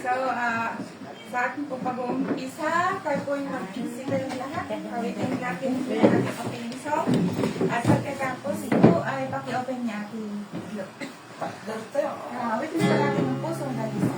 So, sa ating po pag-uumpisa, tayo po yung mag-isita ng lahat. Kawitin natin po yung ating opening song. At pagkatapos, ito ay paki-open niya ating vlog. Kawitin po natin yung puso na lisa.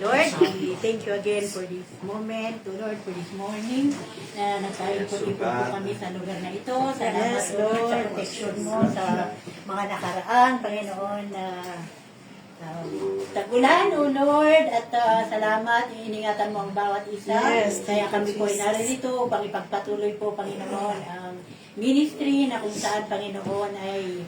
Lord, we thank you again for this moment, to Lord, for this morning, na nagkaroon po kami sa lugar na ito. Salamat, Lord, sa protection mo sa mga nakaraan, Panginoon, na tagulan, O Lord, at salamat, iningatan mo ang bawat isa. Kaya kami po ay narito upang ipagpatuloy po, Panginoon, ang ministry na kung saan, Panginoon, ay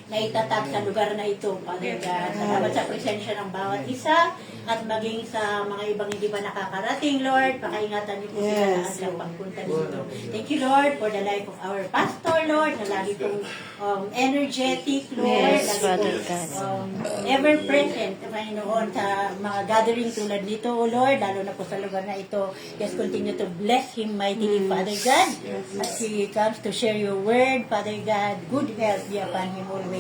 naitatag sa lugar na ito, Father God. Salamat sa presensya ng bawat isa at maging sa mga ibang hindi ba nakakarating, Lord. Pakaingatan niyo po sila sa kanilang pagpunta dito. Thank you, Lord, for the life of our pastor, Lord, na lagi pong energetic, Lord. Lagi pong ever-present, Panginoon, sa mga gathering tulad nito, O Lord, lalo na po sa lugar na ito. Just continue to bless him mightily, Father God, as he comes to share your word, Father God. Good health be upon him always.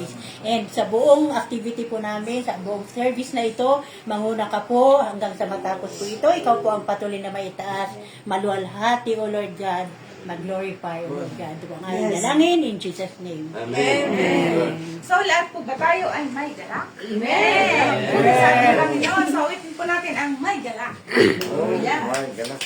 And sa buong activity po namin, sa buong service na ito, manguna ka po hanggang sa matapos po ito. Ikaw po ang patuloy na maitaas, maluwalhati, O Lord God, mag-glorify, O Lord God. Ito ang aming dalangin in Jesus' name. Amen. So, lahat po ba tayo ay may galak? Amen. Sa ating Panginoon, so ulitin po natin ang may galak. Yeah. May galak.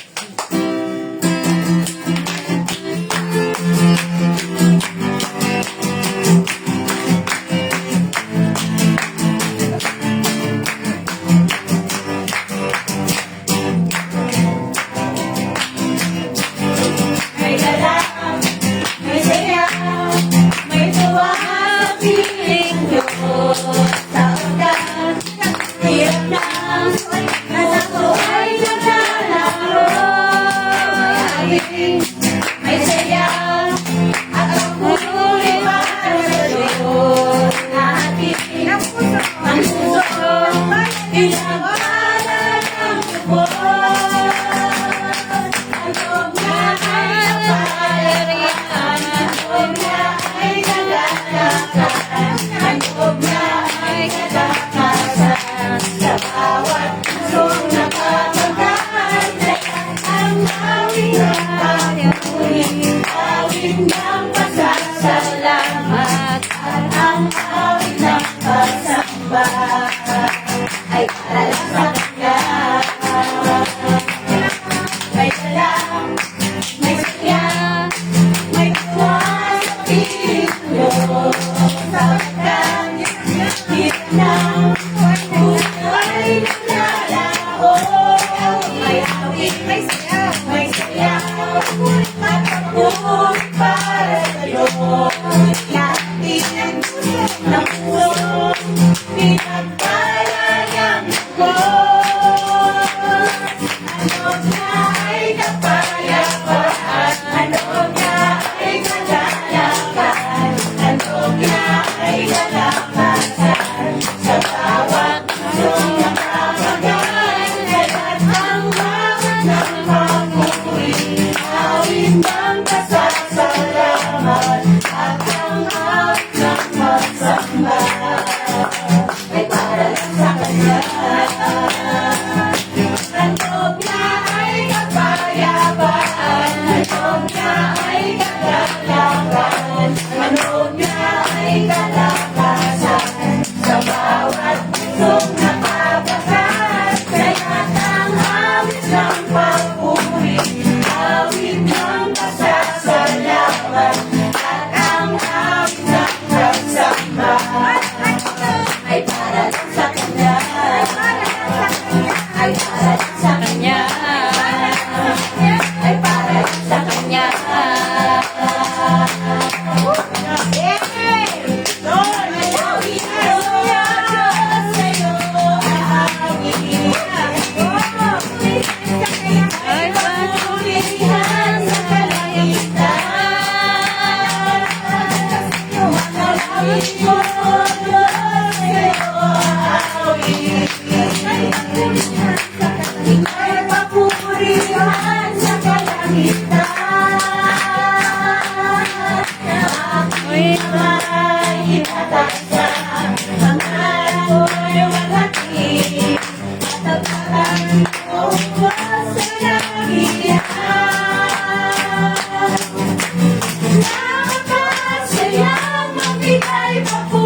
pasasalamat at ang awit ng pagsamba ay para lang sa Kanya. May salam, may saya, may tuwa sa piling ko. Sapagkat hirap ng buhay naglalao. May awit, may sayaw, at pagpulit para sa'yo. Lahat ng puso, pinagpalayang ko. Ano niya ay kapayapaan, ano niya ay kagalakan, ano niya ay kalakasan. Sa bawat pusong nakamagal, kaya't ang bawat ng papuri, awit ng pasasalamat at ang awit ng pagsamba ay para lang sa Kanya. Handog niya ay kapayapaan, handog niya ay kagalakan, handog niya ay kalakasan. Sa bawat pusong napapakas, kaya't ang awit ng papuri, awit ng pasasalamat at ang awit ng pagsamba ay para lang sa Kanya. Ay para lang sa Kanya. Ay para lang sa Kanya. Ay patulihan sa kalangitan. Manalangin ko, Diyos, sa'yo awit. Ay papurihan sa kalangitan. Ako'y may itatasa, pangalan ko'y malaki, at ang ko sa lahiyan. Nakakasayang magbigay papuri.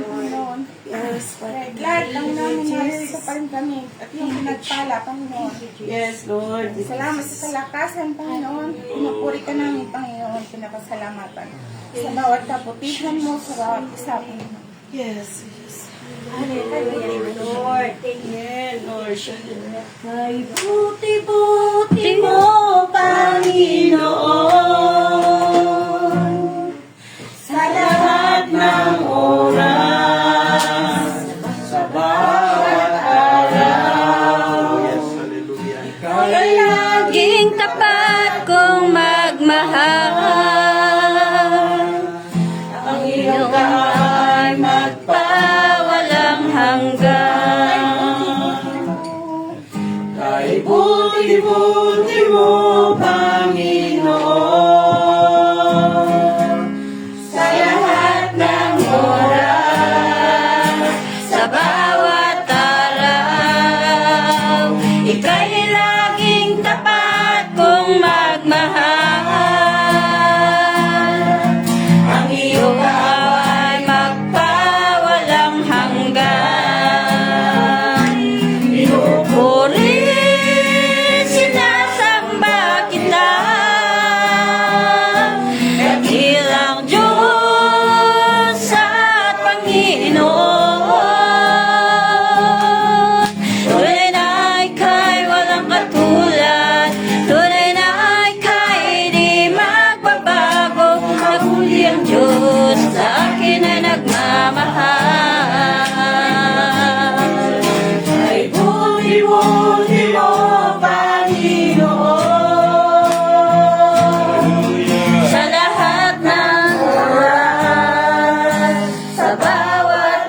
Panginoon. Yes, Kahit lahat ng namin nasa pa rin kami at yung pinagpala, Panginoon. Yes, Lord. Salamat sa kalakasan, Panginoon. Pinupuri ka namin, Panginoon. Pinapasalamatan. Sa bawat kabutihan mo, sa bawat isa, Panginoon. Yes, yes. Lord. Yes, Lord. Kay buti-buti mo, Panginoon, Sa lahat ng oras, sa bawat araw, Yes, hallelujah. kay Laging tapat kong magmahal. ang iyong ay Magpawalang hanggan. Kay buti-buti mo, Panginoon, sa lahat ng oras, Sa bawat araw, ika'y laging tapat kong magmahal. ang iyong Ay magpawalang hanggan. Pinupuri, sinasamba kita. Dakilang Diyos at Panginoon. Tunay na ika'y walang katulad. Tunay na ika'y di magbabago. Naguli ang Diyos, sa akin ay nagmamahal. ay buti-buti mo, Panginoon. Sa lahat ng oras, sa bawat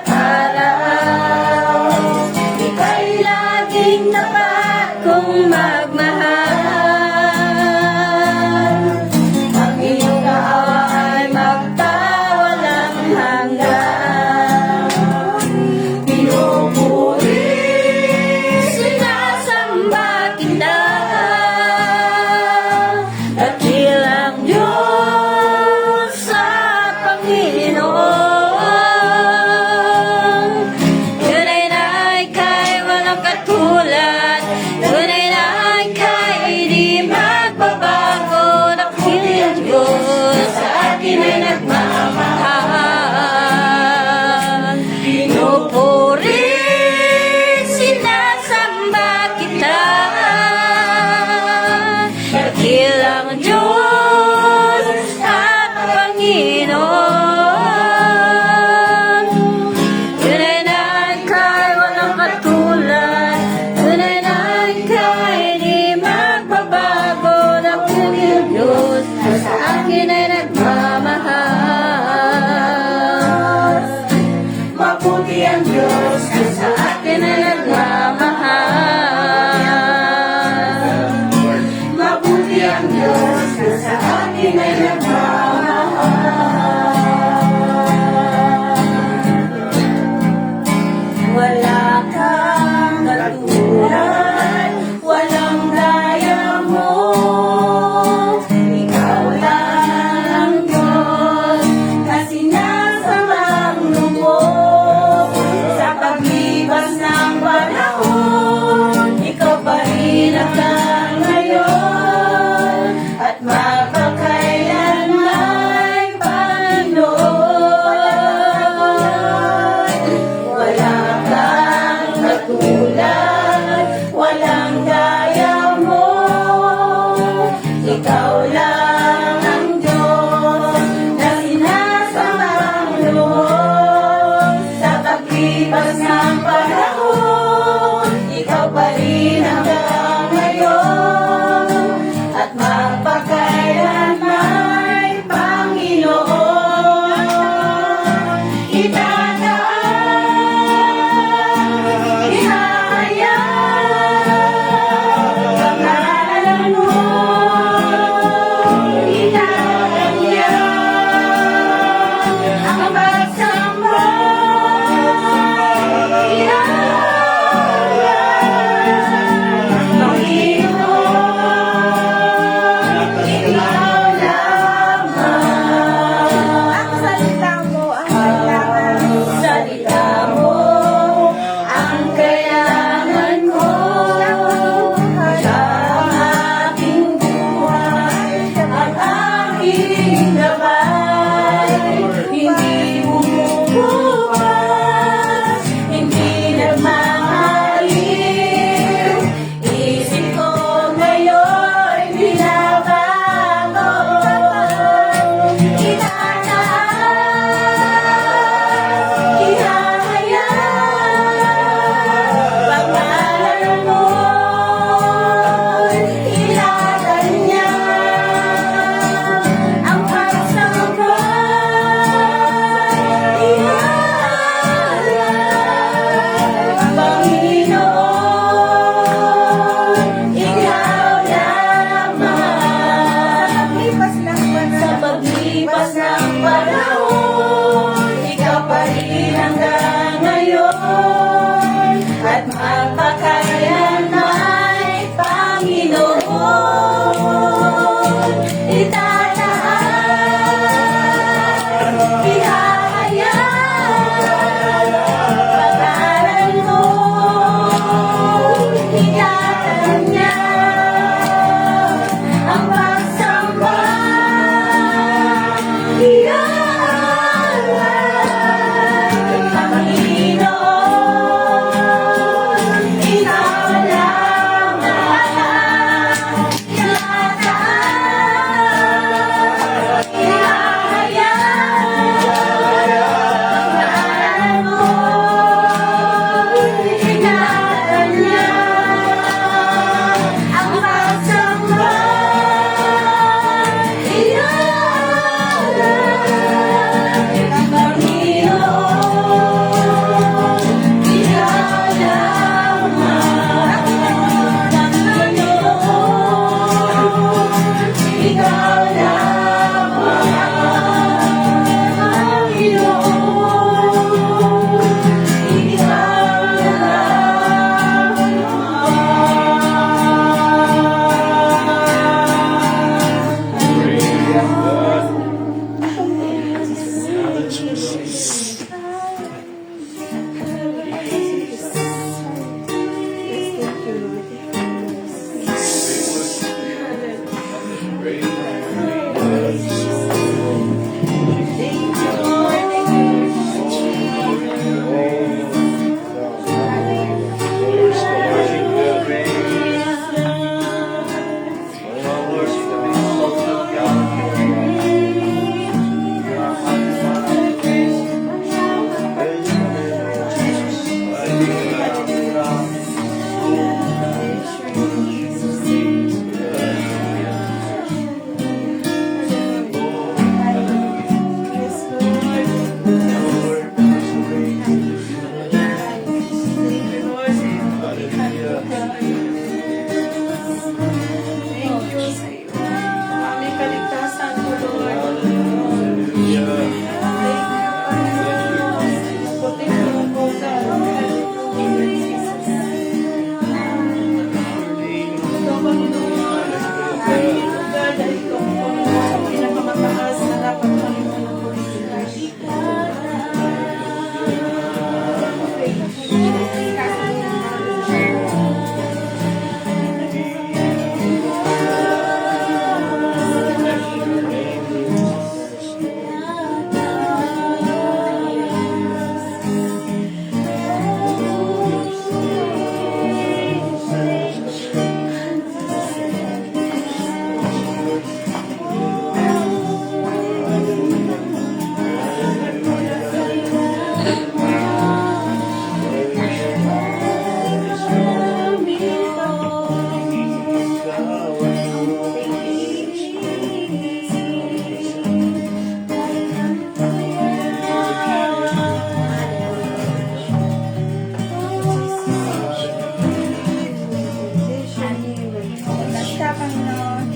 Basta, Panginoon.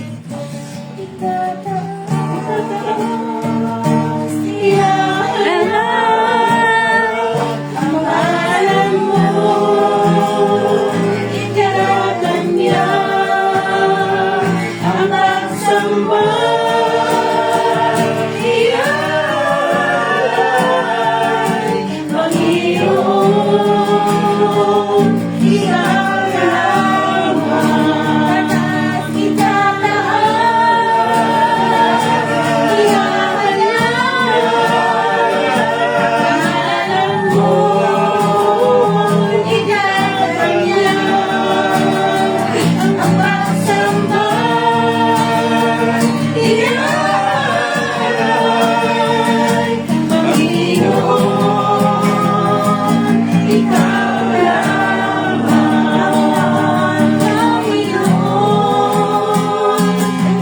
Ang alam mo, ikatan niya ang pagsamba. Iya'y Panginoon,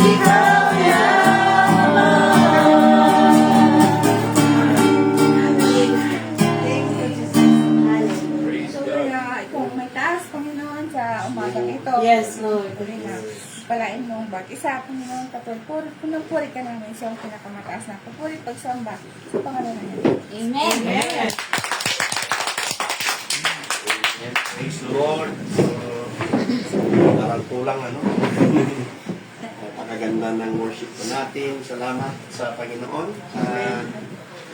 ikaw lamang. So, kaya kung may taas, Panginoon, sa umagang ito. Yes, Lord. Palain mo ang bawat isa, Panginoon, papuri, pinupuri ka namin sa pinakamataas na papuri, pagsamba sa pangalan ng Diyos. Amen. Praise the Lord. Darang kulang, ano? Napakaganda ng worship po natin. Salamat sa Panginoon.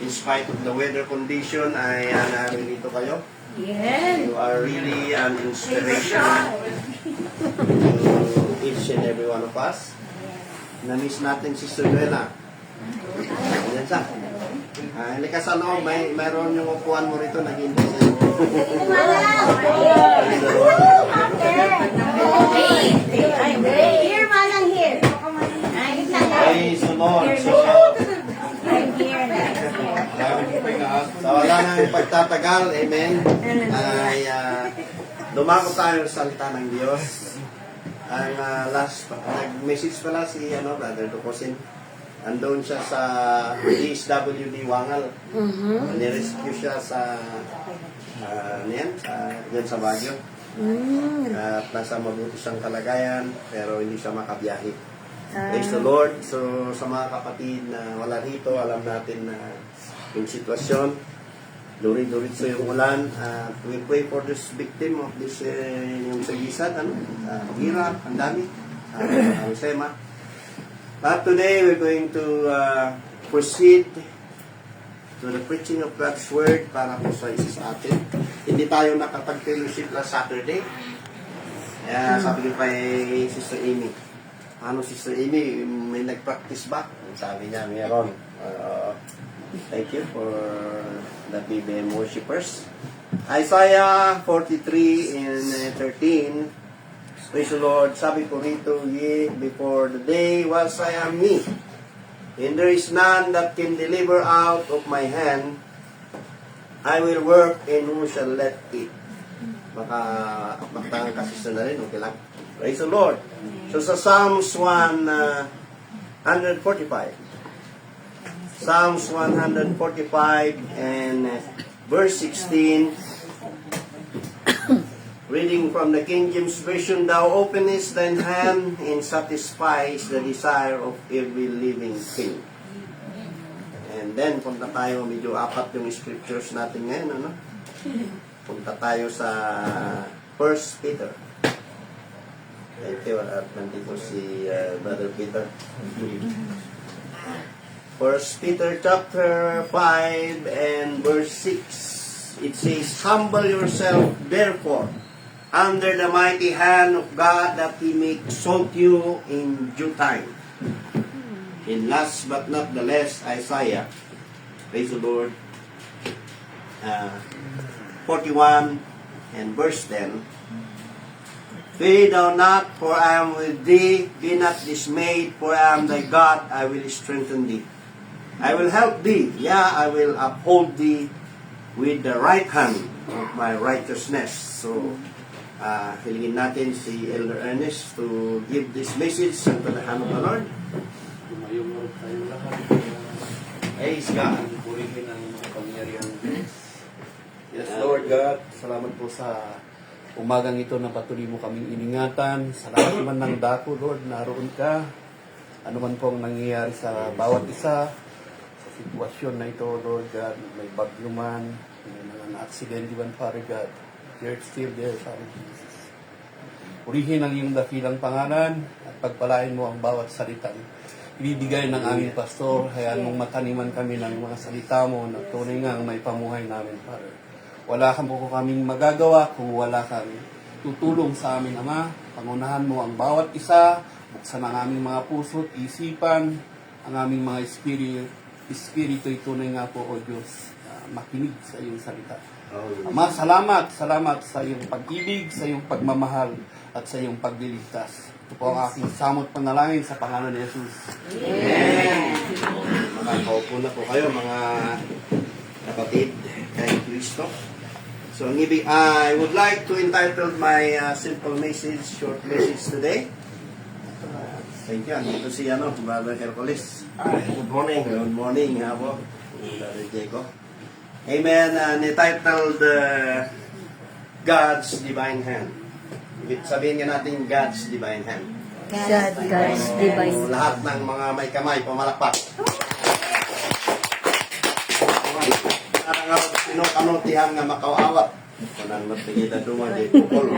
In spite of the weather condition, ay naririto kayo. Yes. You are really an inspiration to each and every one of us. Na-miss natin si Suela. Ayan siya. Hindi ka sa loob, mayroon yung upuan mo rito, naghihintay sa'yo. Here, Manang, here. Praise the Lord. So wala nang pagtatagal, amen, ay dumako tayo sa salita ng Diyos. Ang nag-message pala si Brother Ducosin. Andun siya sa DSWD Wangal. Nirescue siya sa dyan sa Baguio. At nasa mabuti siyang kalagayan, pero hindi siya makabiyahe. Praise the Lord. So sa mga kapatid na wala rito, alam natin na yung sitwasyon, duri-duritso yung ulan. We pray for this victim of this yung sagisad, hirap, ang dami, ang sema. But today we're going to proceed to the preaching of God's Word para po sa isa sa atin. Hindi tayo nakapag-fellowship last Saturday. Sabi ko kay Sister Amy, Sister Amy, may nag-practice ba? Sabi niya, meron. Thank you for the BBM worshippers. Isaiah 43 and 13. Praise the Lord. Sabi ko rito, ye, before the day was I am me, and there is none that can deliver out of my hand. I will work, and who shall let it? Baka baktangan kasi sa na rin, okay lang. Praise the Lord. So sa Psalms 145. Psalms 145 and verse 16. Reading from the King James Version, Thou openest thine hand and satisfies the desire of every living thing. And then, punta tayo, medyo apat yung scriptures natin ngayon, Punta tayo sa 1 Peter. Thank you, nandito si Brother Peter. 1 Peter chapter 5 and verse 6. It says, Humble yourself, therefore, under the mighty hand of God, that He may exalt you in due time. And last but not the least, Isaiah, praise the Lord, 41 and verse 10. Fear thou not, for I am with thee. Be not dismayed, for I am thy God. I will strengthen thee. I will help thee. Yeah, I will uphold thee with the right hand of my righteousness. So, hilingin natin si Elder Ernest to give this message unto the hand of the Lord. Tumayong Lord tayo lahat. Praise God. Purihin ang kapangyarihan Diyos. Yes, Lord God, salamat po sa umagang ito na patuloy mo kaming iningatan. Sa lahat man ng dako, Lord, naroon ka. Ano man pong nangyayari sa bawat isa, sa sitwasyon na ito, Lord God, may bagyo man, may mga na-accident man, Father God. You're still there, Father Jesus. Purihin ang iyong dakilang pangalan at pagpalain mo ang bawat salitang ibibigay ng aming pastor. Hayaan mong mataniman kami ng mga salita mo na tunay nga ang may pamuhay namin, Father. Wala kang po kaming magagawa kung wala kang tutulong sa amin, Ama. Pangunahan mo ang bawat isa, buksan ang aming mga puso't isipan, ang aming mga espiritu'y tunay nga po, O Diyos, makinig sa iyong salita. Ama, salamat sa iyong pag-ibig, sa iyong pagmamahal, at sa iyong pagliligtas. Ito po ang aking samot panalangin sa pangalan ni Jesus. Amen. Makakaupo na po kayo, mga kapatid kay Kristo. So, I would like to entitle my simple message, short message today. Thank you. Andito si Brother Hercules. Good morning. Good morning, po. Brother Diego. Amen. Entitled God's Divine Hand. Sabihin nga natin God's Divine Hand. God's divine. So, lahat ng mga may kamay, pamalakpak. Parang sinukanotihan nga makaawat. Kanang matigida duwa di pukol.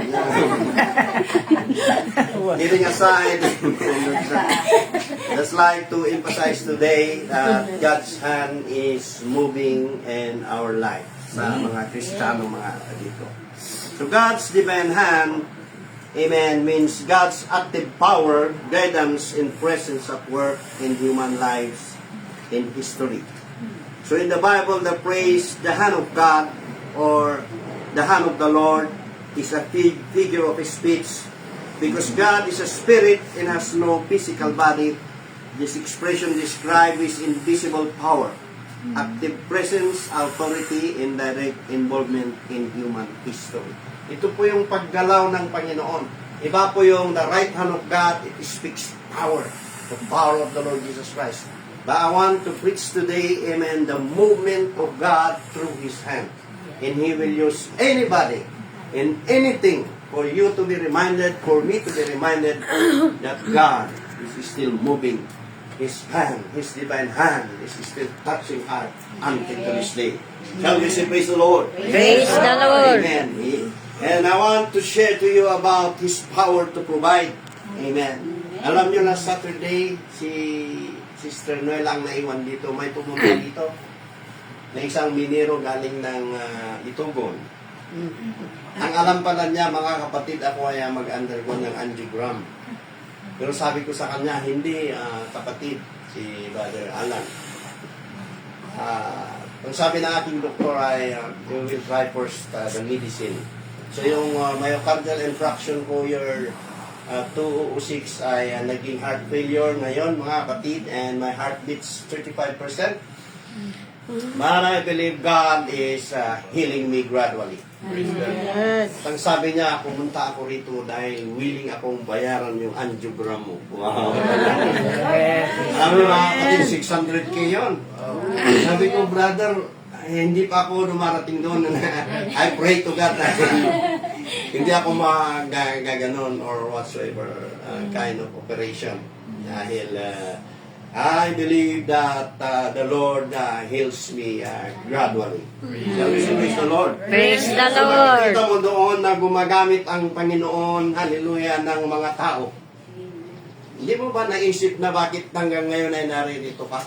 Kidding aside, just like to emphasize today that God's hand is moving in our life sa mga Kristiyano mga dito. So God's divine hand, amen, means God's active power, guidance, and presence at work in human lives in history. So in the Bible, the phrase, the hand of God, or the hand of the Lord, is a figure of speech. Because God is a spirit and has no physical body, this expression describes His invisible power, active presence, authority, and direct involvement in human history. Ito po yung paggalaw ng Panginoon. Iba po yung the right hand of God, it speaks power, the power of the Lord Jesus Christ. But I want to preach today, amen, the movement of God through His hand. And He will use anybody and anything for you to be reminded, for me to be reminded that God is still moving. His hand, His divine hand is still touching us until to this day. Shall we say praise the Lord? Praise the Lord. Amen. And I want to share to you about His power to provide. Amen. Alam nyo na Saturday, si Sister Noel ang naiwan dito. May pumunta dito na isang minero galing ng Itugon. Ang alam pala niya, mga kapatid, ako ay mag-undergo ng angiogram. Pero sabi ko sa kanya, hindi, kapatid, si Brother Alan. Ang sabi ng aking doktor ay, you will try first the medicine. So yung myocardial infarction ko, your 206 ay naging heart failure ngayon, mga kapatid, and my heart beats 35%. Man, I believe God is healing me gradually. Yes. Ang sabi niya, pumunta ako rito dahil willing akong bayaran yung angiogram mo. Wow. Sabi mga kapatid, 600K yun. Sabi ko, brother, hindi pa ako dumarating doon. I pray to God na hindi ako magaganon or whatsoever kind of operation. Dahil I believe that the Lord heals me gradually. Shall we say praise the Lord? Praise the So, Lord. makikita mo doon na gumagamit ang Panginoon, hallelujah, ng mga tao. Hindi mo ba naisip na bakit hanggang ngayon ay naririto ka?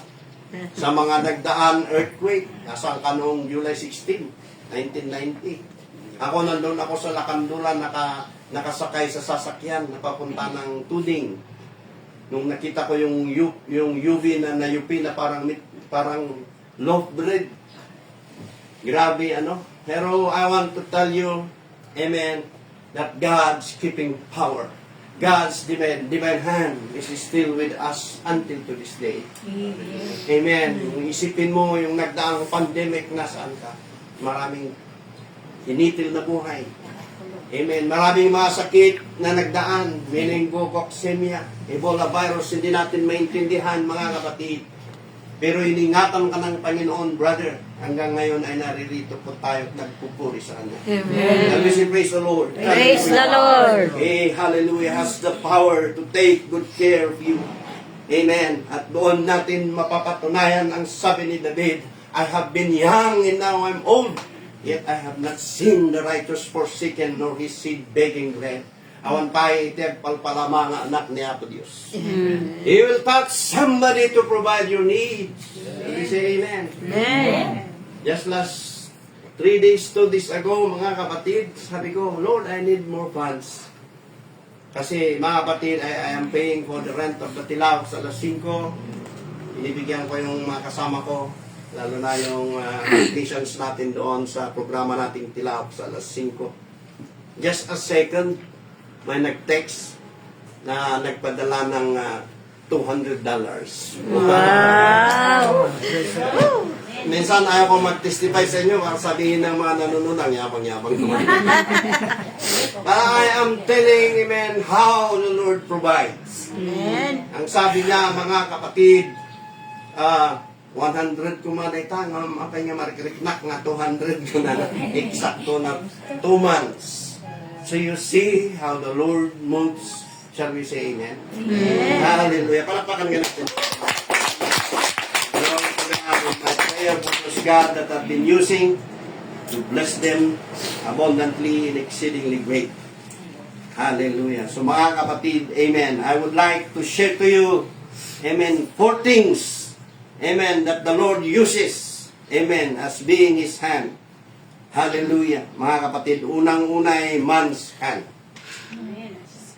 Sa mga nagdaan earthquake, nasaan ka noong July 16, 1990. Ako nandun ako sa Lacandulan, nakasakay sa sasakyan, napapunta ng Tuding. Nung nakita ko yung UV na nayupi na parang loaf bread. Grabe, Pero I want to tell you, amen, that God's keeping power. God's divine hand is still with us until to this day. Amen. Yung isipin mo yung nagdaang pandemic, nasaan ka? maraming hinitil na buhay. Amen. Maraming mga sakit na nagdaan, meningococcemia, Ebola virus, hindi natin maintindihan, mga kapatid. Pero iningatan ka ng Panginoon, brother. Hanggang ngayon ay naririto po tayo at nagpupuri sa Kanya. Amen. And we say, praise the Lord. Praise the Lord. Hallelujah. Has the power to take good care of you. Amen. At doon natin mapapatunayan ang sabi ni David, I have been young and now I'm old, yet I have not seen the righteous forsaken nor his seed begging bread. Awan tayo itagpalpala mga anak ni Apo Diyos. He will touch somebody to provide your needs. We say amen. Amen. Just last 2 days ago, mga kapatid, sabi ko, Lord, I need more funds. Kasi mga kapatid, I am paying for the rent of the Tilaw sa alas 5. Inibigyan ko yung mga kasama ko, lalo na yung patients natin doon sa programa nating Tilaw sa alas 5. Just a second, may nag-text na nagpadala ng $200. Wow. Minsan ayaw ko mag-testify sa inyo, para sabihin ng mga nanonood, ang yabang-yabang naman. But I am telling, amen, how the Lord provides. Amen. Ang sabi niya, mga kapatid, 100 kumanay ta, apay nga marikiriknak nga 200 ko na, eksakto na 2 months. So you see how the Lord moves. Shall we say amen? Hallelujah. Palakpakan nga natin. Lord, my prayer was God that I've been using to bless them abundantly and exceedingly great. Hallelujah. So mga kapatid, amen. I would like to share to you, amen, 4 things, amen, that the Lord uses, amen, as being His hand. Hallelujah. Mga kapatid, unang-una ay man's hand.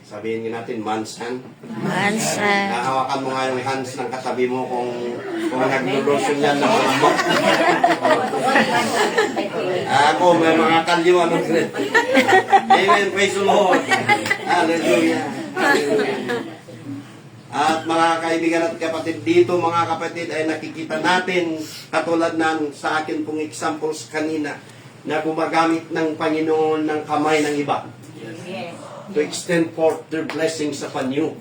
Sabihin nga natin, man's hand. Man's hand. Hawakan mo nga yung hands ng katabi mo kung nag-lotion yan ng mo. Ako, may mga kalyo, ano rin. Amen, praise the Lord. Hallelujah. Hallelujah. At mga kaibigan at kapatid, dito mga kapatid ay nakikita natin, katulad ng sa akin pong examples kanina, na gumagamit ng Panginoon ng kamay ng iba to extend forth their blessings upon you.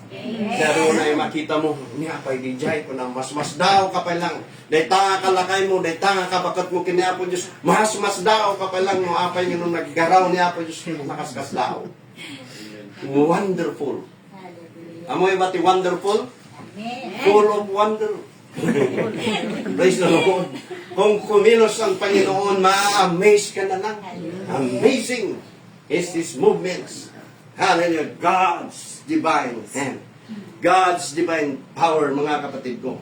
Pero na ay makita mo, niya pa'y dijay ko na mas daw ka pa lang. Dahil tanga kalakay mo, dahil tanga kabakat mo kiniapo Diyos, mas daw ka pa lang mo, apay nyo nung naggaraw niya po Diyos, nakaskas daw. Wonderful. Amoy ba ti wonderful? Full of wonder. Praise the Lord. Kung kumilos ang Panginoon, ma-amaze ka na lang. Amazing is His movements. Hallelujah. God's divine hand. God's divine power, mga kapatid ko.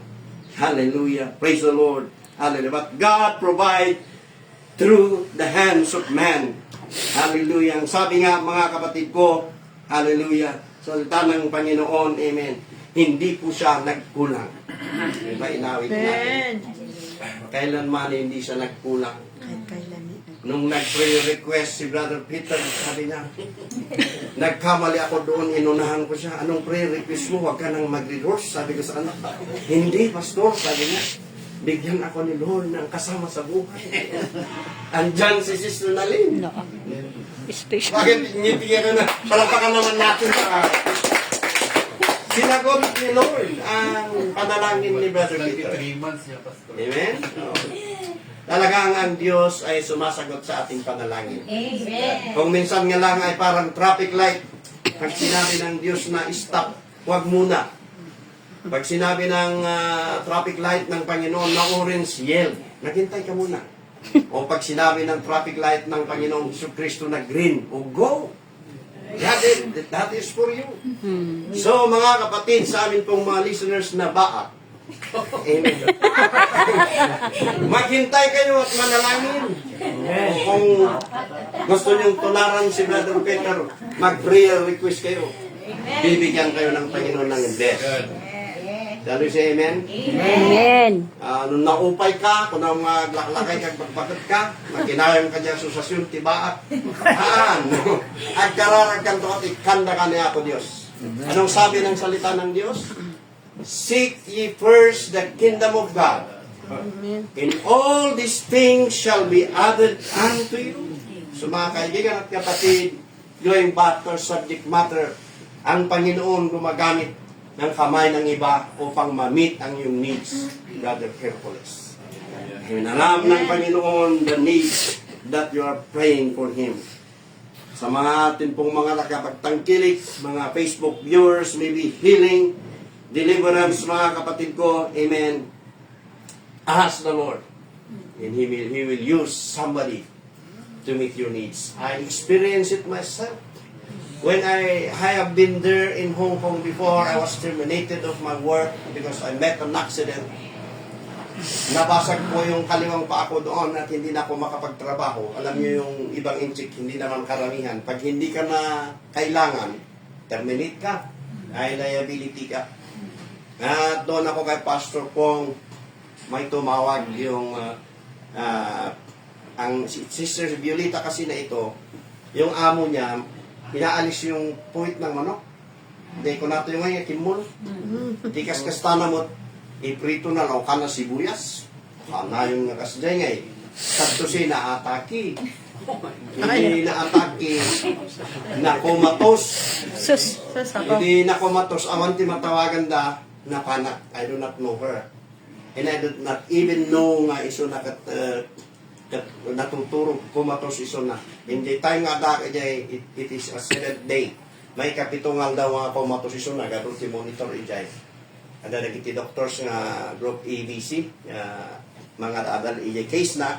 Hallelujah. Praise the Lord. Hallelujah. But God provide through the hands of man. Hallelujah. Ang sabi nga, mga kapatid ko, hallelujah, salita ng Panginoon, amen, hindi po siya nagkulang. Diba, inawit natin. Kailanman hindi siya nagkulang. Nung nag-pre-request si Brother Peter, sabi niya, nagkamali ako doon, inunahan ko siya. Anong pre-request mo? Huwag ka nang mag-rehearse. Sabi ko sa anak, hindi, Pastor, sabi niya. Bigyan ako ni Lord ng kasama sa buhay. Andyan si Sister Nalin. Special. Bakit ngiti ka na? Palapakan naman natin sa sinagot ni Lord ang panalangin ni Brother Peter. 3 months niya, Pastor. Amen? Talagang ang Diyos ay sumasagot sa ating panalangin. Amen. Kung minsan nga lang ay parang traffic light, pag sinabi ng Diyos na stop, huwag muna. Pag sinabi ng traffic light ng Panginoon na orange, yell, naghintay ka muna. O pag sinabi ng traffic light ng Panginoong Kristo na green, o go. That is for you. So mga kapatid, sa amin pong mga listeners na baak, amen. Maghintay kayo at manalangin. Kung gusto niyong tularan si Brother Peter, mag-prayer request kayo. Bibigyan kayo ng Panginoon ng best. Shall we say amen? Amen. Nung naupay ka, kung nang maglaklakay ka, magbagat ka, makinayang ka dyan susasyon, tibaat. At kararag ka at ikanda ka niya ako Diyos. Anong sabi ng salita ng Diyos? Seek ye first the kingdom of God In all these things shall be added unto you. So mga kaibigan at kapatid, going back to our subject matter, ang Panginoon gumagamit ng kamay ng iba upang ma-meet ang iyong needs. Brother Hercules. Alam ng Panginoon the needs that you are praying for Him. Sa mga atin pong mga nakapagtangkilik, mga Facebook viewers, maybe healing, deliverance, mga kapatid ko, amen. Ask the Lord. And He will use somebody to meet your needs. I experienced it myself. When I have been there in Hong Kong before, I was terminated of my work because I met an accident. Nabasag po yung kaliwang pa ako doon at hindi na ako makapagtrabaho. Alam niyo yung ibang inchik, hindi naman karamihan. Pag hindi ka na kailangan, terminate ka. Ay liability ka. At doon ako kay Pastor Pong, may tumawag yung ang Sister Violeta kasi na ito, yung amo niya, inaalis yung puwit ng manok. Hindi ko nato yung ngayon, kimul. Di kas-kasta na mo, iprito na lang ka na sibuyas. Kana yung nakasday ngay. Sabto siya naataki. Hindi naataki. Nakomatos. Hindi nakomatos. Awanti matawagan da na panak. I do not know her. And I do not even know nga iso na natuturo kumatos iso na. Hindi tayo nga da kaya it is a 7th day. May kapitungal daw nga kumatos iso na. Gadol ti monitor ijay. Ada nagiti doctors nga group ABC, mga adal ijay case na.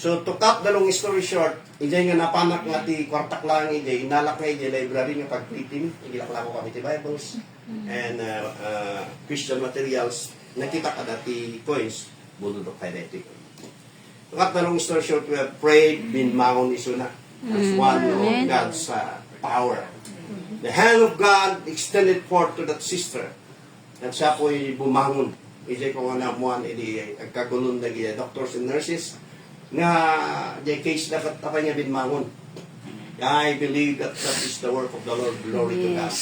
So to cut the long story short, ijay nga napanak nga ti kwartak lang ijay, inalak nga ijay library nga pag-printing, igilak-lako kami ti Bibles and Christian materials. Nakita ka dati coins, bududok kinetic. To cut the long story short, we have prayed, binmangon iso na. As one of God's power. The hand of God extended forth to that sister. At siya po'y bumangon. Ijay ko nga namuan, agkagulong na doctors and nurses, nga the case na katapay niya binmangon. I believe that that is the work of the Lord. Glory to God.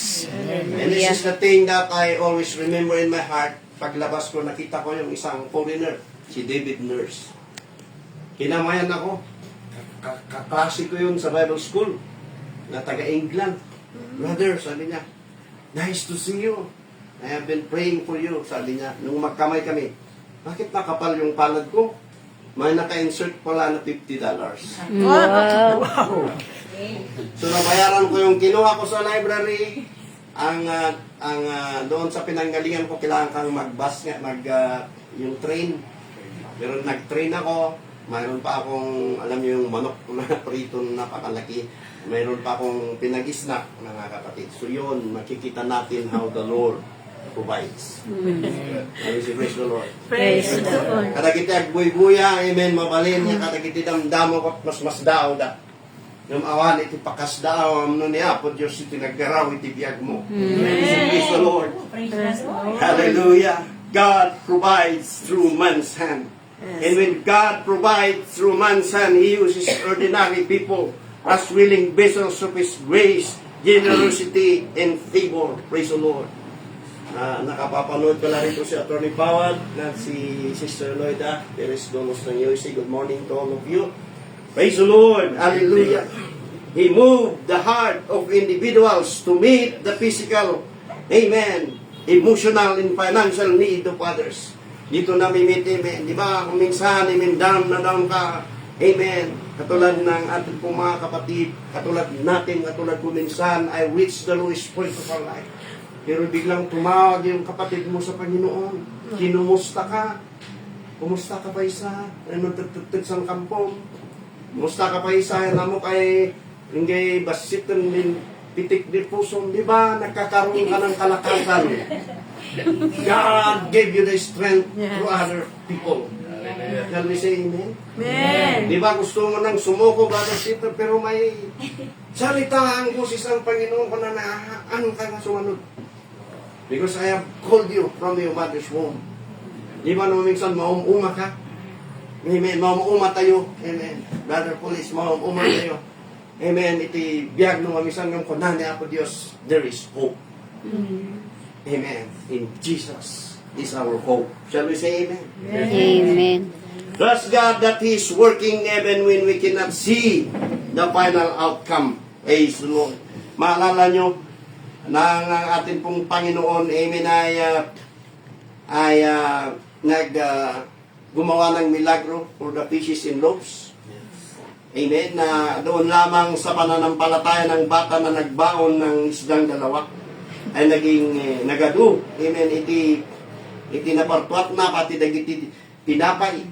And this is the thing that I always remember in my heart. Paglabas ko, nakita ko yung isang foreigner, si David Nurse. Kinamayan ako. Kaklase ko yun sa Bible School, na taga-England. Brother, sabi niya, nice to see you. I have been praying for you, sabi niya. Nung magkamay kami, bakit nakapal yung palad ko? May naka-insert pala na $50. Wow. So, nabayaran ko yung kinuha ko sa library. Ang doon sa pinanggalingan ko, kailangan kang mag-bus nga, yung train. Pero nag-train ako. Mayroon pa akong, alam niyo yung manok na prito na napakalaki. Mayroon pa akong pinag-snack, mga kapatid. So yun, makikita natin how the Lord provides. Praise the Lord. Praise the Lord. Kada kita agbuy-buya, amen, mabalin niya, kada kita damdamo ko, mas dao da. Nung awan, iti pakas dao, amno niya, po Diyos iti naggaraw, iti biyag mo. Praise the Lord. Hallelujah. God provides through man's hand. And when God provides through man's hand, He uses ordinary people as willing vessels of His grace, generosity, and favor. Praise the Lord. Nakapapanood ko lang rito si Atty. Pawad na si Sister Loida. There is Dolos ng USA. Good morning to all of you. Praise the Lord. Hallelujah. He moved the heart of individuals to meet the physical, amen, emotional and financial need of others. Dito namin meet, amen. Di ba, kung minsan, amen, down na down ka, amen. Katulad ng ating pong mga kapatid, katulad natin, katulad ko minsan, I reached the lowest point of our life. Pero biglang tumawag yung kapatid mo sa Panginoon. Kinumusta ka? Kumusta ka pa isa? Ano tututut sa kampong? Kumusta ka pa isa? Alam mo kay hindi basitan din pitik di puso. Di ba? Nagkakaroon ka ng kalakasan. God gave you the strength to other people. Shall we say amen? Amen. Di ba gusto mo nang sumuko, Brother Peter, pero may salita ang boses ng Panginoon ko na ano ka na sumunod. Because I have called you from your mother's womb. Di ba naman minsan maumuma ka? Amen. Maumuma tayo. Amen. Brother Police, maumuma tayo. Amen. Iti biyag nung minsan ng kunani ako Diyos, there is hope. Amen. In Jesus. is our hope. Shall we say amen? Amen. Trust God that He is working even when we cannot see the final outcome. Praise the Lord. Maalala nyo na ang ating pong Panginoon, amen, gumawa ng milagro for the fishes and loaves. Amen. Na doon lamang sa pananampalataya ng bata na nagbaon ng isdang dalawa ay naging nagadu. Amen. Iti napartuat na pati dagiti pinapay.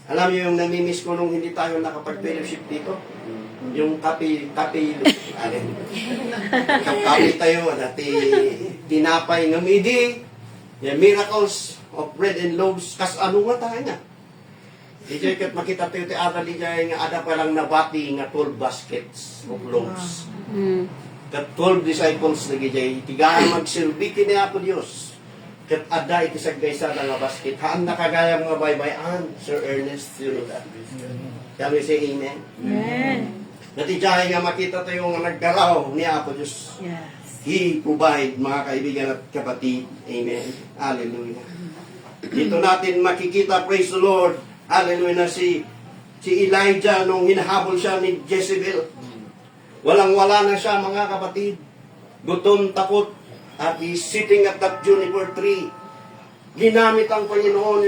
Alam niyo yung namimiss ko nung hindi tayo nakapag-fellowship dito? Yung kape tayo, dati tinapay ng midi, yung miracles of bread and loaves, kas ano nga tayo nga? DJ kat makita tayo ti aral DJ nga ada pa lang nabati nga 12 baskets of loaves. Kat 12 disciples na DJ, tigaan magsilbi kini ako Diyos. Kat ada iti saggaysa nga basket. Haan nakagaya mga baybayan, Sir Ernest, you know that. Shall we say amen? Amen. Natidyahin nga makita tayo nga naggaraw ni Apo Diyos. Yes. He provide, mga kaibigan at kapatid. Amen. Hallelujah. Dito natin makikita, praise the Lord. Hallelujah na si Elijah nung hinahabol siya ni Jezebel. Walang-wala na siya, mga kapatid. Gutom, takot, at he's sitting at that juniper tree. Ginamit ang Panginoon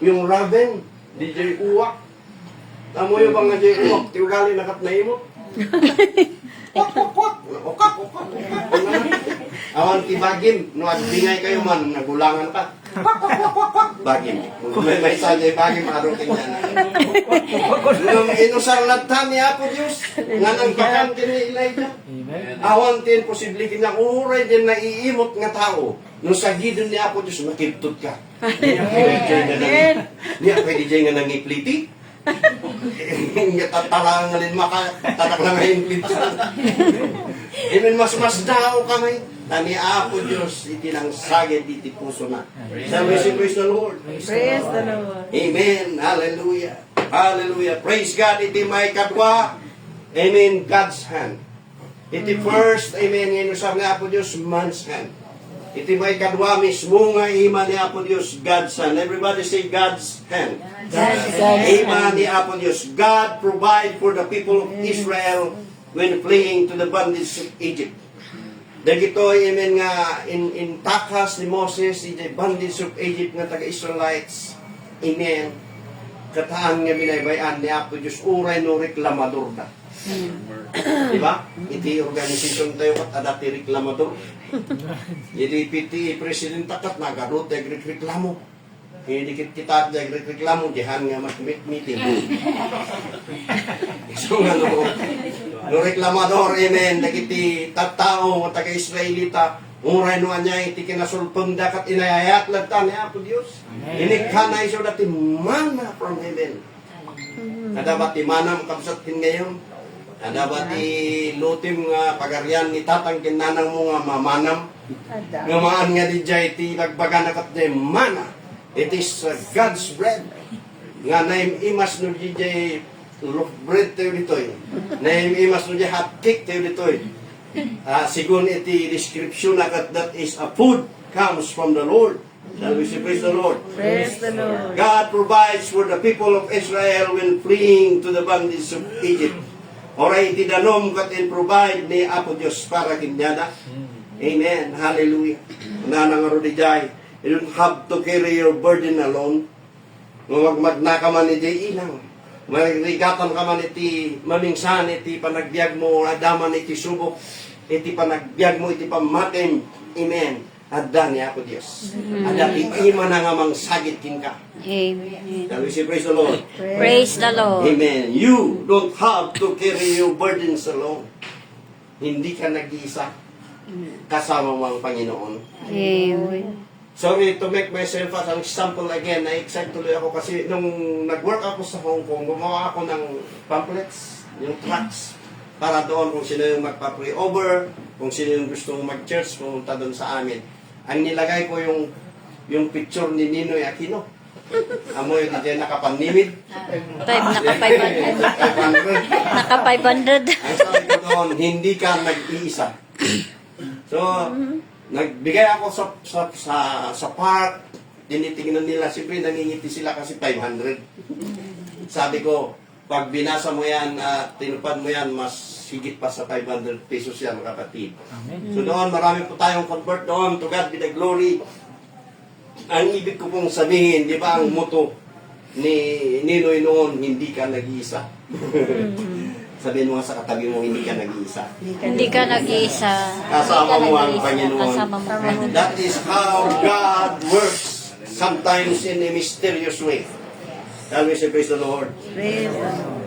yung raven, DJ Uwak. Tamo yung bang DJ Uwak, tiwagali nakat na imo. Awan ti bagim, no at bingay kayo man, nagulangan ka. Bagim. May sajay bagim, arukin yan. Nung inusarlatan ni Apo Diyos, nga nang bakan kini Elijah. Awan tin posible kina uray din na iimot nga tao. Nung sa gidon ni Apo Diyos, makiptot ka. Niya pwede dyan nga nangipliti. Nga tatalangalin tatak na ngayon pliti. Amen, mas daw kami. Tani Apo Diyos, itinangsagid iti puso na. Shall we sing praise the Lord? Praise the Lord. Amen. Hallelujah. Hallelujah. Praise God. Iti may kadwa. Amen. God's hand. Iti first. Amen. Inusap nga Apo Diyos, man's hand. Iti may kadwa mismo nga ima ni Apo Diyos, God's hand. Everybody say God's hand. Amen ni Apo Diyos. God provide for the people of Israel when fleeing to the bondage of Egypt. Dagito, amen nga, in takas ni Moses, in the bondage of Egypt nga taga-Israelites, amen, kataan nga binaybayan ni Apo Diyos, uray no reklamador da. Diba? Iti organisasyon tayo kat adati reklamador. Iti president takat nagarot, reklamo. Hindi kita reklamo, dihan nga meeting. So nga no reklamador, amen, dagiti tattao, taga-Israelita, uray no anya, iti kinasulpong dakat inayayat lagta ni Apo Diyos. Inikhanay so dati mana from heaven. Kadabat ti manam kapsatin ngayon. Kadabat ti lutim nga pagarian ni tatang kinanang mo nga mamanam. Nga maan nga di jay ti nagbaga nakat di mana. It is God's bread. Nga naim imas no di jay loaf bread tayo ditoy. Naim imas no di hot cake tayo ditoy. Sigun iti description nakat that is a food comes from the Lord. Shall we say praise the Lord? Praise the Lord. God provides for the people of Israel when fleeing to the bondage of Egypt. Oray itidanom kat and provide ni Apo Diyos para kinyada. Amen. Hallelujah. Nanangaro di jay. You don't have to carry your burden alone. Magmagna ka man iti ilang. Marigatan ka man iti mamingsan, iti panagbiag mo, adaman iti subok, iti panagbiag mo, iti pamatim. Amen. Adda ni Apo Diyos. Adda iti man nga mang sagit kin ka. Amen. Shall we say praise the Lord? Praise the Lord. Amen. You don't have to carry your burdens alone. Hindi ka nag-iisa. Kasama mo ang Panginoon. Amen. Sorry to make myself as an example again. Na-excite tuloy ako kasi nung nag-work ako sa Hong Kong, gumawa ako ng pamphlets, yung tracts, para doon kung sino yung magpa-pray over, kung sino yung gustong mag-church, pumunta doon sa amin. Ang nilagay ko yung picture ni Ninoy Aquino. Amoy yung DJ nakapanimid. Naka 500. Naka 500. Ang sabi ko doon, hindi ka nag-iisa. So, Nagbigay ako sa park, tinitingnan nila, siyempre nangingiti sila kasi 500. Sabi ko, pag binasa mo yan at tinupad mo yan, mas higit pa sa 500 pesos yan, mga kapatid. So doon, marami po tayong convert doon. To God be the glory. Ang ibig ko pong sabihin, di ba ang motto ni Ninoy noon, hindi ka nag-iisa. Sabihin mo nga sa katabi mo, hindi ka nag-iisa. Hindi ka nag-iisa. Kasama mo ang Panginoon. Kasama mo. That is how God works, sometimes in a mysterious way. Shall we say praise the Lord?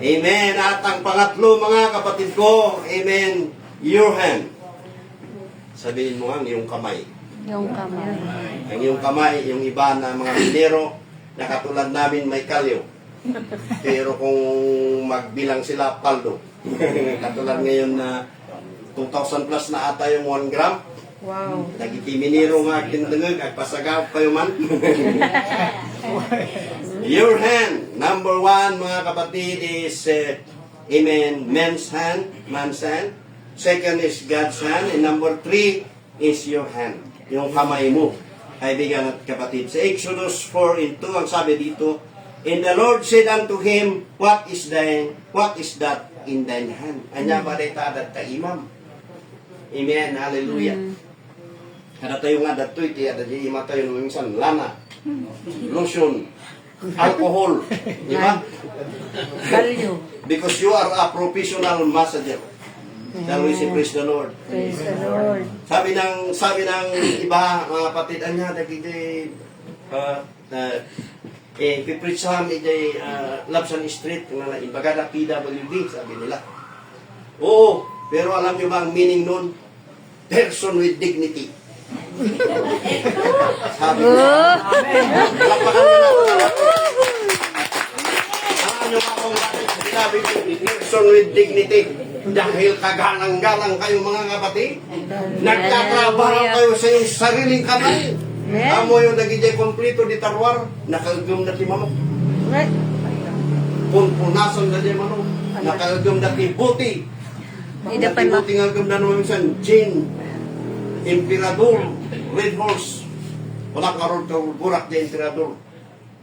Amen. At ang pangatlo, mga kapatid ko, amen, your hand. Sabihin mo ang iyong kamay. Yung kamay. Ang iyong kamay, yung iba na mga minero, na katulad namin may kalyo. Pero kung magbilang sila, paldo. Katulad ngayon na 2,000 plus na ata yung 1 gram. Wow. Nagitiminiro nga tindangag, agpasagaw kayo man. Your hand, number 1, mga kapatid, is, amen, man's hand. Second is God's hand. And number 3 is your hand. Yung kamay mo. Kaibigan at kapatid. Sa Exodus 4:2, ang sabi dito, and the Lord said unto him, what is that in thine hand? Anya ba day tadat ka imam? Amen, hallelujah. Kada tayo nga dato iti ada di ima tayo minsan lana, lotion, alcohol, di ba? Because you are a professional massager. Shall we say praise the Lord? Praise the Lord. Sabi ng iba, mga kapatid, anya dagiti pipritsam iti Labsan Street na imbagada PWD, sabi nila. Oo, pero alam niyo ba ang meaning nun? Person with dignity. Sabi nila. Lapakan nyo na. Alam niyo ba kung bakit sinabi ko, person with dignity? Dahil kagalang-galang kayo, mga kapatid. Nagtatrabaho kayo sa iyong sariling kamay. Amo yung nagijay kompleto di tarwar, nakaugom na ti manok. Punpunasan na di manok, nakaugom na ti buti. Buti nga agom na naman minsan, gin, emperador, red horse. Wala karod ka burak di emperador.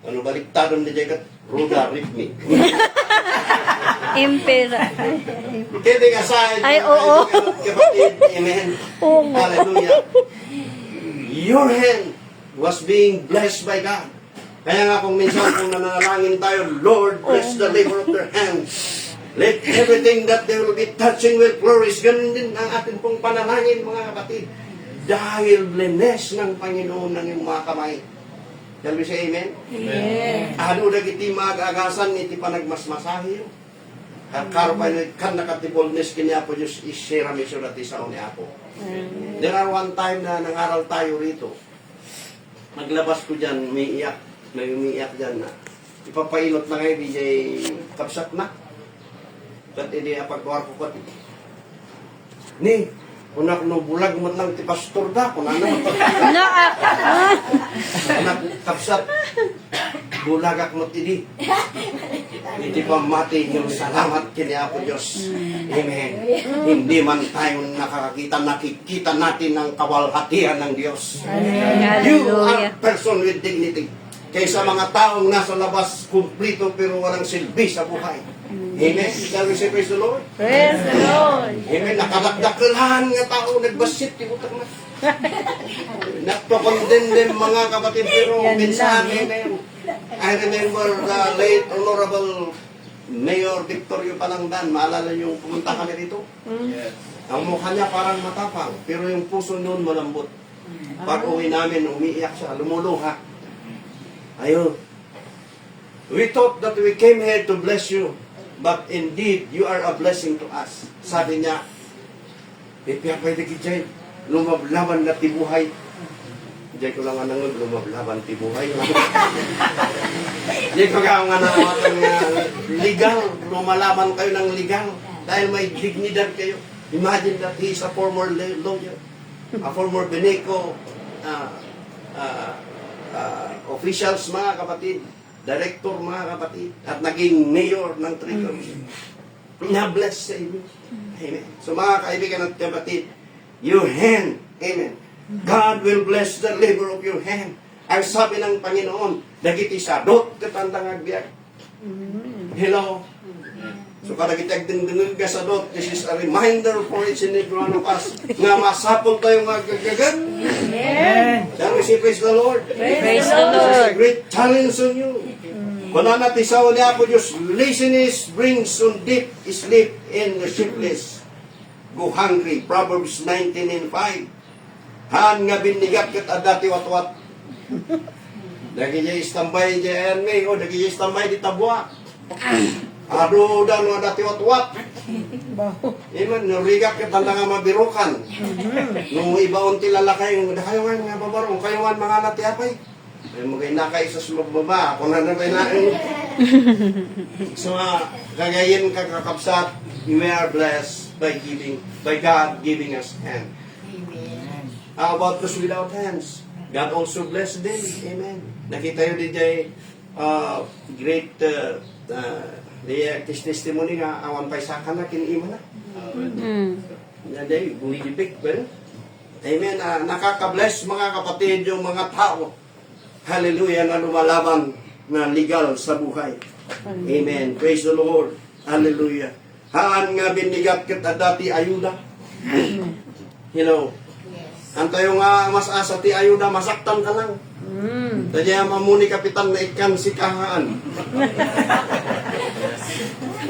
Ano baliktadon na jagat, Ruda, Ripmi. Impera. Kidding aside, Ay, oo. kapatid, amen. Hallelujah. Your hand was being blessed by God. Kaya nga kung minsan kung nananalangin tayo, Lord, bless the labor of their hands. Let everything that they will be touching will flourish. Ganun din ang ating pong panalangin, mga kapatid. Dahil bless ng Panginoon ng iyong mga kamay. Shall we say amen? Amen. Ano na iti mag-agasan, iti panagmasmasahe yun. Karo pa yun, kan nakatibolness kini Apo Diyos, isira misyo natin sa ni Apo. There are one time na nangaral tayo rito. Maglabas ko dyan, may umiiyak dyan na. Ipapailot na kayo, DJ kapsat na. Kat hindi apagkuwar ko pati. Ni, kunak no bulag mo lang ti pastor da, kunak kapsat. Bulagak mo tidi. Hindi pa mati yung salamat kini Apo Diyos. Amen. Hindi man tayo nakikita natin ang kawalhatian ng Diyos. You are person with dignity. Kaysa mga taong nasa labas, kumplito pero walang silbi sa buhay. Amen. Shall we say praise the Lord? Praise the Lord. Amen. Nakadakdakalahan nga tao, nagbasit, tibutak na. Nagpakondemnem mga kapatid, pero minsan, amen. I remember the late Honorable Mayor Victorio Palangdan. Maalala niyo yung pumunta kami dito? Yes. Ang mukha niya parang matapang, pero yung puso noon malambot. Pag uwi namin, umiiyak siya, lumuluha. Ayun. We thought that we came here to bless you, but indeed, you are a blessing to us. Sabi niya, pwede kitay, lumablaban na tibuhay. Diyan ko lang nga lumablaban tibuhay. Diyan ko nga nanawatan nga legal, lumalaban kayo ng legal, dahil may dignidad kayo. Imagine that he is a former lawyer, a former Beneco officials, mga kapatid, director, mga kapatid, at naging mayor ng Tricolor. Na-bless sa inyo. Amen. So mga kaibigan at kapatid, your hand, amen. God will bless the labor of your hand. Ang sabi ng Panginoon, dagiti sadot katandang agbiag. Hello? So kada kita dingdingil ka sadot, this is a reminder for each and every one of us nga masapon tayo nga gagagat. Shall we say praise the Lord? Praise the This is a Lord. great challenge on you. Wala na tisaw niya po Diyos, laziness brings on deep sleep in the sleepless. Go hungry. Proverbs 19:5. Han nga binigat kat adati watwat. Dagi jay istambay jayan may o dagi jay istambay di tabwa. Ado dan no adati watwat. Iman nurigat kat tanda nga mabirukan. Nung ibaon ti lalakay dahayon nga babarong kayuan mga nati apay. Ay magay nakay sa sumababa ako na nain. So kagayin ka kakapsat, we are blessed by God giving us hand. Amen. How about those without hands? God also blessed them. Amen. Nakita yun din jay great testimony nga awan pa isa ka na kinima na. Yan day, bumibig ba? Amen. Nakaka-bless mga kapatid yung mga tao. Hallelujah na lumalaban na legal sa buhay. Amen. Praise the Lord. Hallelujah. Haan nga binigat kita dati ayuda. You know, ang tayo nga mas asa ti ayuda, masaktan ka lang. Tadya mamuni kapitan na ikan si kahaan.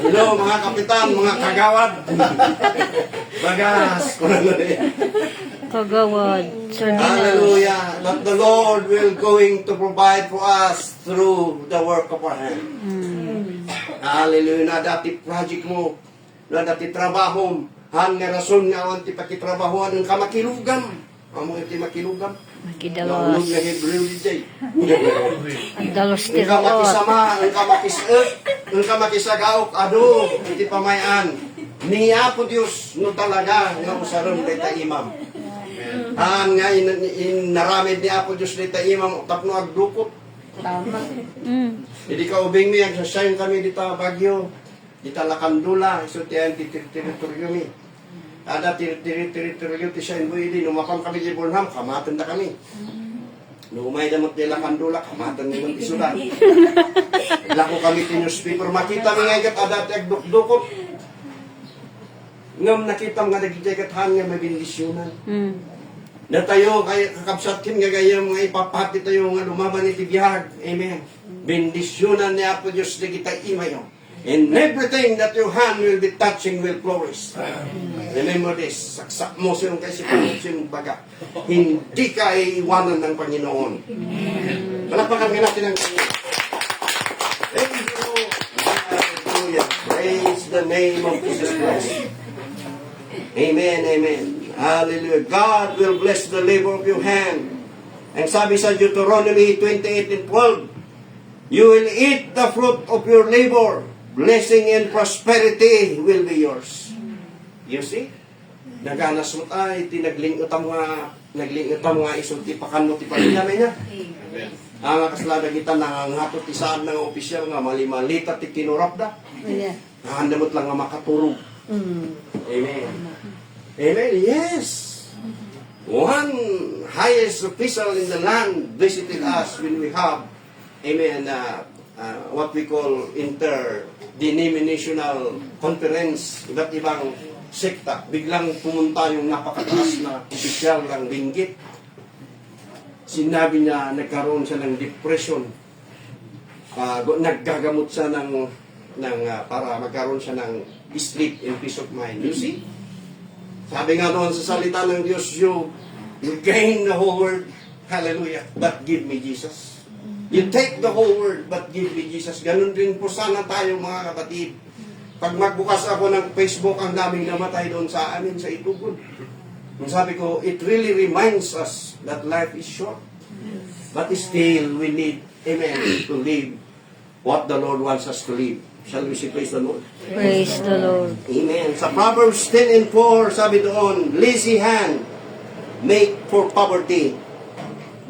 Hello, mga kapitan, mga kagawad. Bagas. Kagawad. Sardinas. Hallelujah. That the Lord will going to provide for us through the work of our hand. Hallelujah. Na dati project mo, na dati trabaho, han nga rason nga awan ti pakitrabahoan ng kamakilugan. Amo iti makilugan. Makidalos. Nahulog na Hebrew di jay. Ang dalos Ang tiroot. kamakisama, ang kamakisot, ang kamakisagaok, ado, iti pamayan. Niya po Diyos, no talaga, nga usaron dita imam. Han nga naramid ni Apo Diyos dita imam, tapno agdukot. Hindi ka ubing mi, agsasayon kami dita Bagyo, dita Lakandula, iso tiyan ti teritoryo mi. Ada teritoryo ti siya inbo ili, numapang kami di Burnham, kamatan na kami. Numay damot nila Kandula, kamatan naman isudan. Lako kami ti newspaper, makita mi nga ikat adat agdukdukot. Ngam nakita nga nagijagat han nga mabindisyonan. Na tayo kay kakabsatkin nga gaya mga ipapati tayo nga lumaban iti biyag. Amen. Bendisyonan ni Apo Diyos na kita imayo. And everything that your hand will be touching will flourish. Remember this. Saksak mo siyang kasi siyang baga. Hindi ka iiwanan ng Panginoon. Palapakan ka natin ang Panginoon. Thank you. Hallelujah. Praise the name of Jesus Christ. Amen, amen. Hallelujah. God will bless the labor of your hand. Ang sabi sa Deuteronomy 28:12, you will eat the fruit of your labor. Blessing and prosperity will be yours. You see? Naganas mo tayo, tinaglingutam nga isulti pakan mo ti palinamay niya. Ang kaslada kita nangangatot ti saan ng opisyal nga mali-malita ti kinurap da. Nakandamot lang nga makaturog. Amen. Amen. Yes. One highest official in the land visited us when we have, amen, what we call interdenominational conference, iba't ibang sekta. Biglang pumunta yung napakataas na opisyal ng Benguet. Sinabi niya, nagkaroon siya ng depression. Naggagamot siya para magkaroon siya ng sleep and peace of mind. You see? Sabi nga doon sa salita ng Diyos, you gain the whole world, hallelujah, but give me Jesus. You take the whole world, but give me Jesus. Ganun din po sana tayo mga kapatid. Pag magbukas ako ng Facebook, ang daming namatay doon sa amin, sa Itugod. Sabi ko, it really reminds us that life is short. But still, we need, amen, to live what the Lord wants us to live. Shall we say praise the Lord? Praise the Lord. Amen. Sa Proverbs 10:4, sabi doon, lazy hand make for poverty,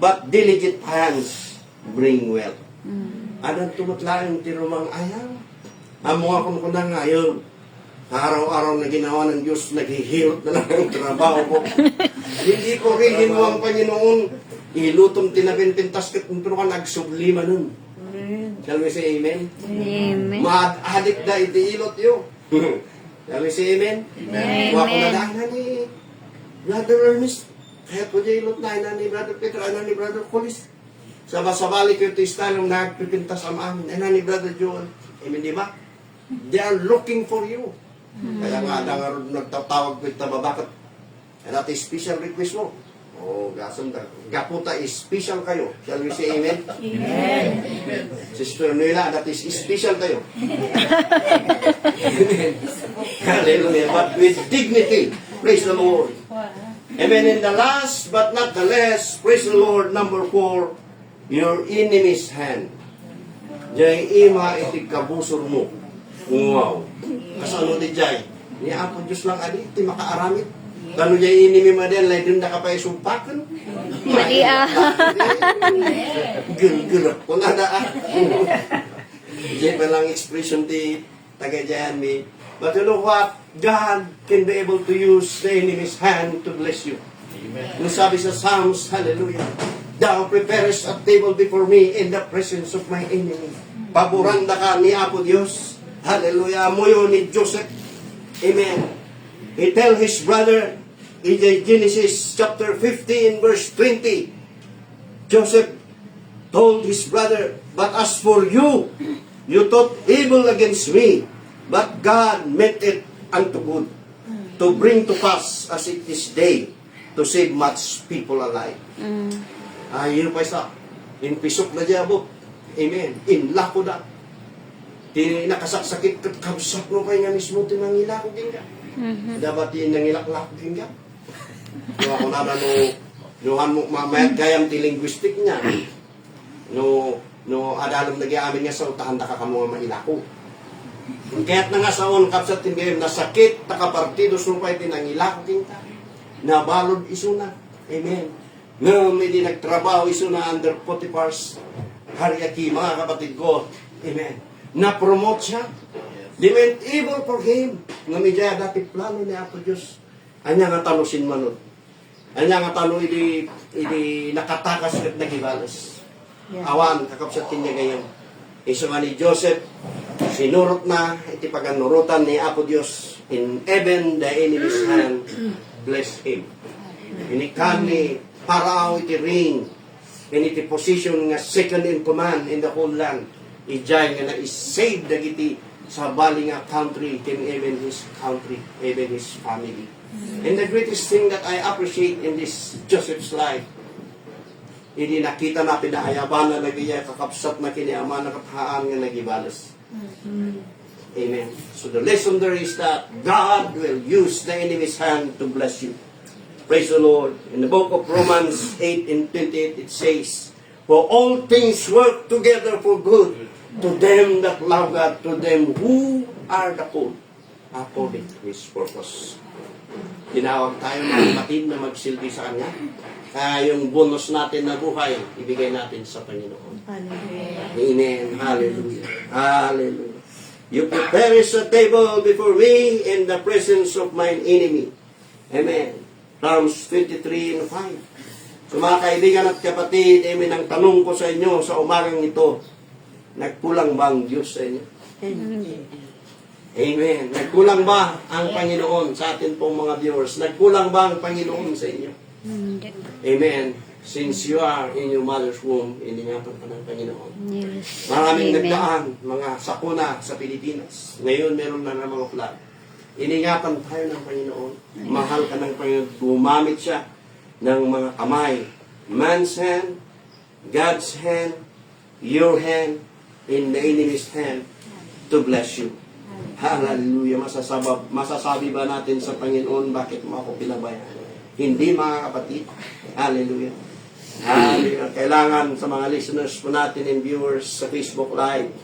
but diligent hands bring wealth. Anong tumutlaang tirumang ayaw? Amo akong kunang ngayon. Araw-araw na ginawa ng Diyos, naghihirot na lang ang trabaho ko. Hindi ko rin ang Panginoon. Ilutom tinabinpintas kat pero ka nagsublima nun. Shall we say amen? Amen. Mahadik da iti ilot yo. Shall we say amen? Amen. Kung ako nadaanan ni Brother Ernest, kaya ko dyan ilot na ni Brother Peter, ni Brother Colis. Sabali ko ito style ng nagpipintas ang amin. Ni Brother Joel. Amen, di ba? They are looking for you. Kaya nga nagtatawag ko ito babakit. And that is special request mo. Gaputa is special kayo. Shall we say amen? Amen. Sister Noela, that is special kayo. Amen. Hallelujah. But with dignity. Praise the Lord. Amen. And the last but not the least, praise the Lord, number 4, your enemy's hand. Jay ima iti kabusor mo. Wow. Kasano di jay? Niya po Diyos lang adi, iti makaaramit. Kano jay enemy mo din, lay din nakapay sumpakan. Mali ah. Gul-gul. Kung ada ah. Jay pa lang expression ti tagajayan mi. But you know what? God can be able to use the enemy's hand to bless you. Yung sabi sa Psalms, hallelujah. Thou preparest a table before me in the presence of my enemy. Paboranda ka ni Apo Diyos. Hallelujah. Muyo ni Joseph. Amen. He tell his brother in Genesis chapter 50 in verse 20. Joseph told his brother, but as for you, you thought evil against me, but God meant it unto good, to bring to pass as it is day, to save much people alive. Yun pa isa. In pisok na diabot. Amen. In lako da. Nakasakit kat kabsak no kay nga mismo tinangilako ginga. Dapat tinangilaklako ginga. No ako na nuhan mo mamayat gayam ti linguistic niya. No adalom nagyamin nga sa utahan da ka kamo mailako. Kaya't na nga sa on kapsat tingayam nasakit takapartido supay tinangilako ginga. Nabalod isuna. Amen. No, may di nagtrabaho iso na under Potiphar's Haryaki, mga kapatid ko. Amen. Na-promote siya. They meant evil for him. Nga medya dati plano ni Apo Diyos. Anya nga talusin manod. Anya nga talo idi nakatakas at nagibalas. Awan, kakapsatin niya gayon. Iso nga ni Joseph, sinurot na, iti paganurutan ni Apo Diyos. In heaven, the enemy's hand, bless him. Inikan ni Parao iti ring, and iti position nga second in command in the whole land. Ijay nga na is-save dagiti sa bali nga country, and even his country, even his family. And the greatest thing that I appreciate in this Joseph's life, hindi nakita na pinahayaban na nagiyay kakapsat na kiniaman na kathaan nga nagibalas. Amen. So the lesson there is that God will use the enemy's hand to bless you. Praise the Lord. In the book of Romans 8 and 28, it says, for all things work together for good to them that love God, to them who are the called according to His purpose. Tinawag tayo mga kapatid na magsilbi sa Kanya. Kaya yung bonus natin na buhay, ibigay natin sa Panginoon. Amen. Hallelujah. Hallelujah. You prepare a table before me in the presence of mine enemy. Amen. Psalms 23 and 5. So mga kaibigan at kapatid, amen, ang tanong ko sa inyo sa umagang ito, nagkulang ba ang Diyos sa inyo? Amen. Nagkulang ba ang Panginoon sa atin pong mga viewers? Nagkulang ba ang Panginoon sa inyo? Amen. Since you are in your mother's womb, iningatan ka ng Panginoon. Yes. Maraming Amen. nagdaan, mga sakuna sa Pilipinas. Ngayon, meron na ng mga flag. Iningatan tayo ng Panginoon. Mahal ka ng Panginoon. Gumamit siya ng mga kamay. Man's hand, God's hand, your hand, in the enemy's hand to bless you. Hallelujah. Masasabi ba natin sa Panginoon, bakit mo ako pinabayaan? Hindi, mga kapatid. Hallelujah. Hallelujah. Kailangan sa mga listeners po natin and viewers sa Facebook Live.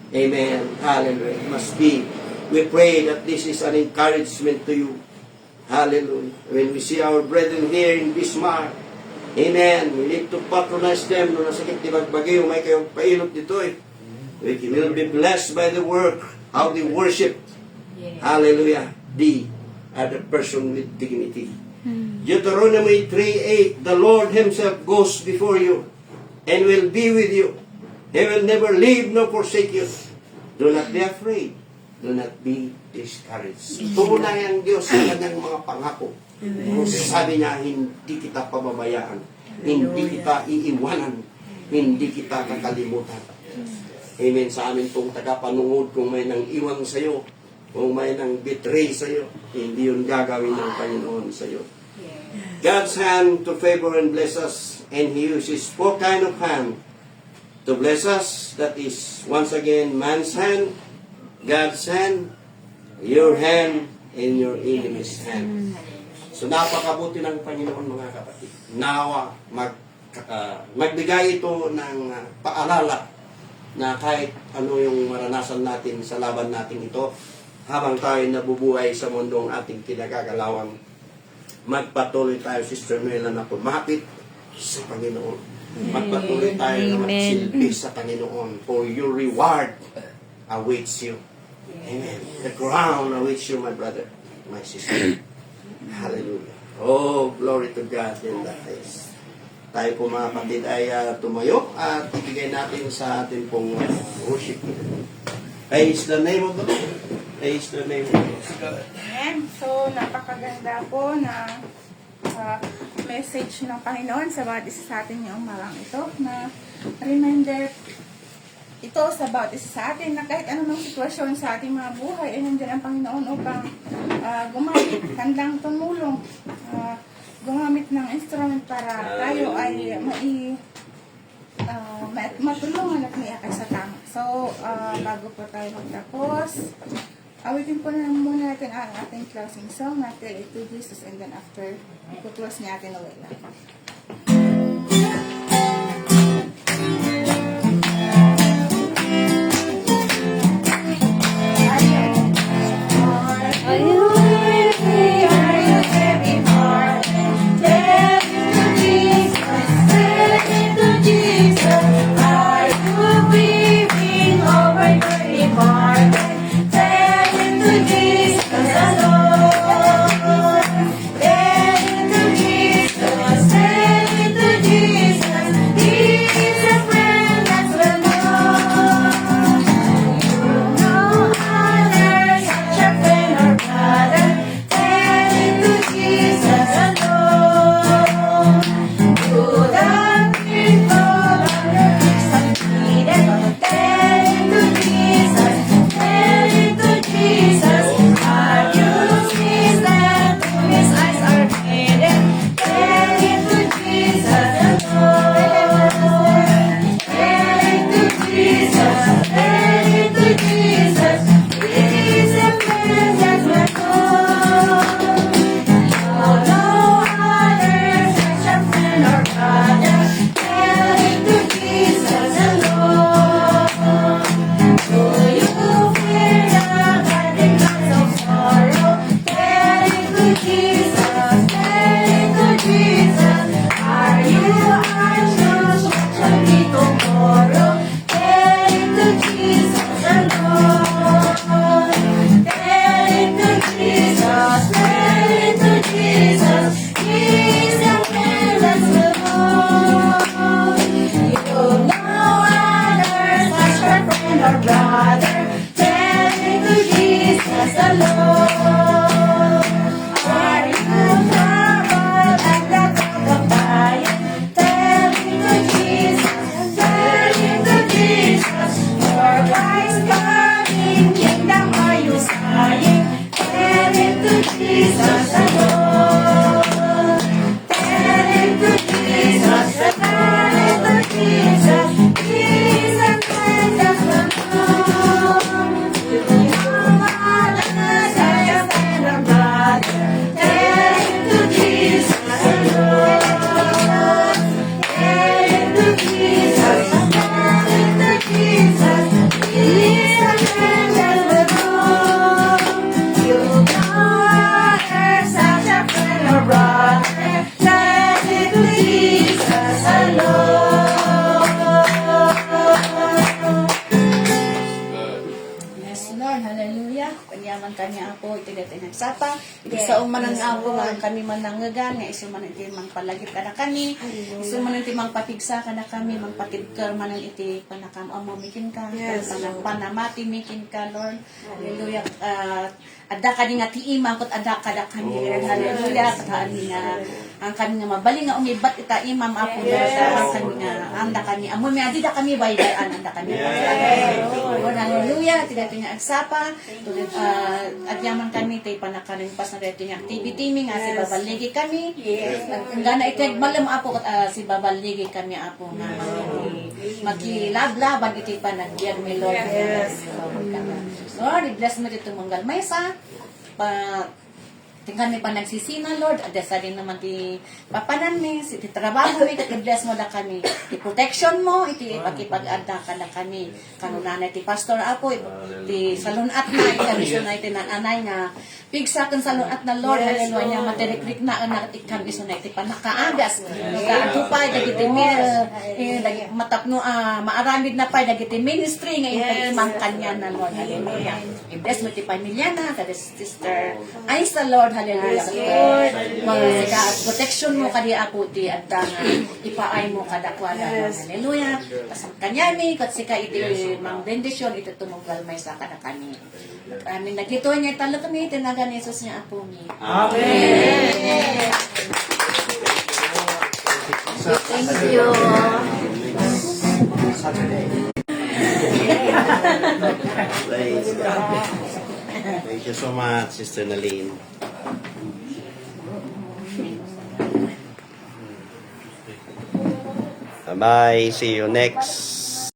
Amen. Hallelujah. It must be. We pray that this is an encouragement to you. Hallelujah. When we see our brethren here in Bismarck, amen, we need to patronize them. No nasakit di bagbagyo, may kayong pailot dito eh. We will be blessed by the work, how they worship. Hallelujah. They are the person with dignity. Deuteronomy 3:8, the Lord Himself goes before you and will be with you. He will never leave nor forsake you. Do not be afraid. Do not be discouraged. Tunay ang Diyos sa kanyang mga pangako. Sabi niya, hindi kita pababayaan. Hindi kita iiwanan. Hindi kita kakalimutan. Amen. Sa amin pong tagapanungod, kung may nang iwan sa iyo, kung may nang betray sa iyo, hindi yun gagawin ng Panginoon sa iyo. God's hand to favor and bless us, and He uses four kind of hand to bless us. That is, once again, man's hand, God's hand, your hand, and your enemy's hand. So napakabuti ng Panginoon, mga kapatid. Nawa, magbigay ito ng paalala na kahit ano yung maranasan natin sa laban natin ito, habang tayo nabubuhay sa mundong ating kinagagalawang, magpatuloy tayo, Sister Noela, na kumapit sa Panginoon. Magpatuloy tayo na magsilbi sa Panginoon, for your reward awaits you. Amen. The crown awaits you, my brother, my sister. Hallelujah. Oh, glory to God in the highest. Tayo po mga kapatid ay tumayo at ibigay natin sa ating pong worship. Praise the name of the Lord. Praise the name of the Lord. Amen. So, napakaganda po na message ng Panginoon sa bawat isa sa atin yung umarang ito na reminder ito sa bawat isa sa atin na kahit anumang sitwasyon sa ating mga buhay ay nandiyan ang Panginoon upang gumamit, handang tumulong, gumamit ng instrument para tayo ay matulungan at maiakay sa tama. So, bago po tayo magtapos, awitin po na muna natin ang ating closing song na Tell It to Jesus, and then after, ikutuwas niya atin away lang. Isa man ang ako nga kami man nangagan, nga isa man iti mang palagip ka na kami, isa man iti mang papigsa ka na kami, mang patibkar man ang iti panakam amumikin ka, panamati mikin ka, Lord. Hallelujah. Ada ka nga tiimang kot ada ka da kami, Lord. Hallelujah. Kami nga ang kami nga mabaling nga umibat ita imam apo Lord. Ang kami nga anda kami amo mi adi da kami baybayan anda kami. Lord, hallelujah. Tidak tinya agsapa. At yaman kami tay panakaling pas na dito nga activity mi nga si babaligi kami. Ang gana itag malam apo kat si babaligi kami apo nga magilablaban iti panagbiag mi Lord. Lord, i-bless mo dito monggal maysa. Tingnan mi pa nagsisina, Lord. Adesa din naman ti papanan mi, ti trabaho mi, kat-bless mo na kami. Ti protection mo, iti ipakipag-ada ka na kami. Kanunanay ti pastor ako, ti salunat na, iti isunay ti nananay nga. Pigsakan salunat na, Lord. Hallelujah. Matirikrik na anak ti kami isunay ti panakaagas. Nagkaatupay, dagiti matapno, maaramid na pa, dagiti ministry, nga ipag-imang kanya na, Lord. Hallelujah. I-bless mo ti pamilya na, kati sister Aisa, Lord. Hallelujah. Lord. Mga protection mo kadi ako ti at ipaay mo kadakwala. Hallelujah. Pasang kanyami, kat sika iti mang bendisyon, iti tumugal may sa kada kami. Amin nagito niya talo kami, tinagan Jesus niya apo mi. Amen. Thank you. Praise God. Thank you so much, Sister Naline. Bye. See you next